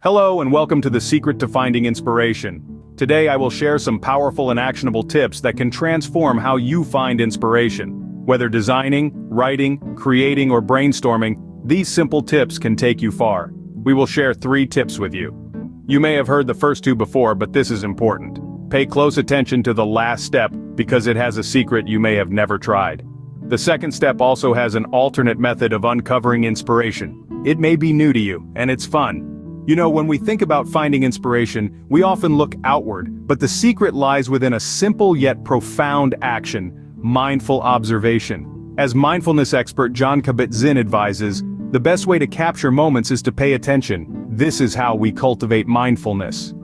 Hello and welcome to The Secret to Finding Inspiration. Today I will share some powerful and actionable tips that can transform how you find inspiration. Whether designing, writing, creating, or brainstorming, these simple tips can take you far. We will share 3 tips with you. You may have heard the first 2 before, but this is important. Pay close attention to the last step because it has a secret you may have never tried. The second step also has an alternate method of uncovering inspiration. It may be new to you, and it's fun. You know, when we think about finding inspiration, we often look outward, but the secret lies within a simple yet profound action: mindful observation. As mindfulness expert Jon Kabat-Zinn advises, the best way to capture moments is to pay attention. This is how we cultivate mindfulness.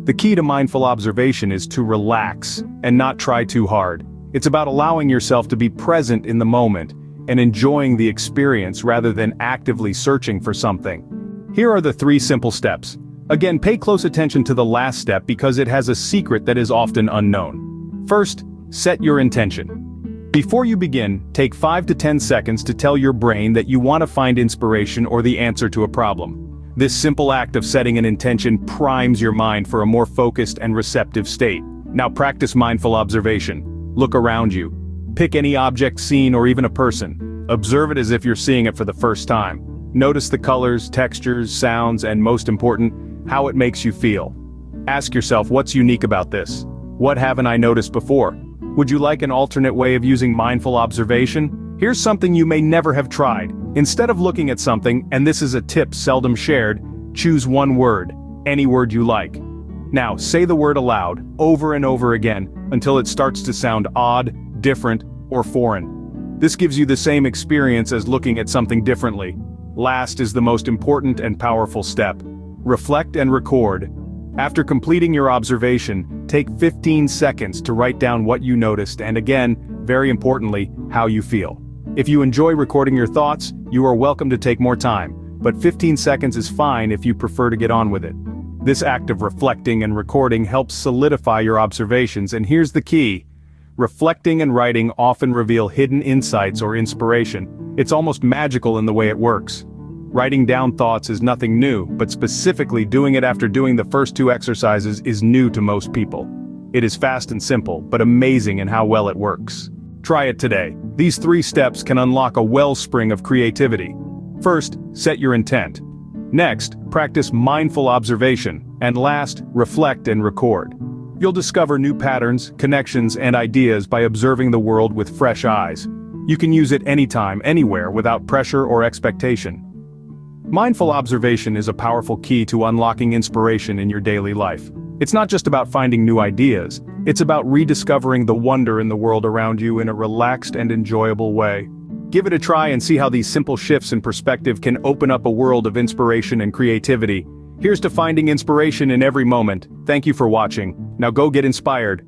The key to mindful observation is to relax and not try too hard. It's about allowing yourself to be present in the moment and enjoying the experience rather than actively searching for something. Here are the 3 simple steps. Again, pay close attention to the last step because it has a secret that is often unknown. First, set your intention. Before you begin, take 5 to 10 seconds to tell your brain that you want to find inspiration or the answer to a problem. This simple act of setting an intention primes your mind for a more focused and receptive state. Now practice mindful observation. Look around you. Pick any object, scene, or even a person. Observe it as if you're seeing it for the first time. Notice the colors, textures, sounds, and most important, how it makes you feel. Ask yourself, what's unique about this? What haven't I noticed before? Would you like an alternate way of using mindful observation? Here's something you may never have tried. Instead of looking at something, and this is a tip seldom shared, choose one word, any word you like. Now, say the word aloud, over and over again, until it starts to sound odd, different, or foreign. This gives you the same experience as looking at something differently. Last is the most important and powerful step. Reflect and record. After completing your observation, take 15 seconds to write down what you noticed and again, very importantly, how you feel. If you enjoy recording your thoughts, you are welcome to take more time, but 15 seconds is fine if you prefer to get on with it. This act of reflecting and recording helps solidify your observations, and here's the key. Reflecting and writing often reveal hidden insights or inspiration. It's almost magical in the way it works. Writing down thoughts is nothing new, but specifically doing it after doing the first 2 exercises is new to most people. It is fast and simple, but amazing in how well it works. Try it today. These 3 steps can unlock a wellspring of creativity. First, set your intent. Next, practice mindful observation. And last, reflect and record. You'll discover new patterns, connections, and ideas by observing the world with fresh eyes. You can use it anytime, anywhere, without pressure or expectation. Mindful observation is a powerful key to unlocking inspiration in your daily life. It's not just about finding new ideas, it's about rediscovering the wonder in the world around you in a relaxed and enjoyable way. Give it a try and see how these simple shifts in perspective can open up a world of inspiration and creativity. Here's to finding inspiration in every moment. Thank you for watching. Now go get inspired.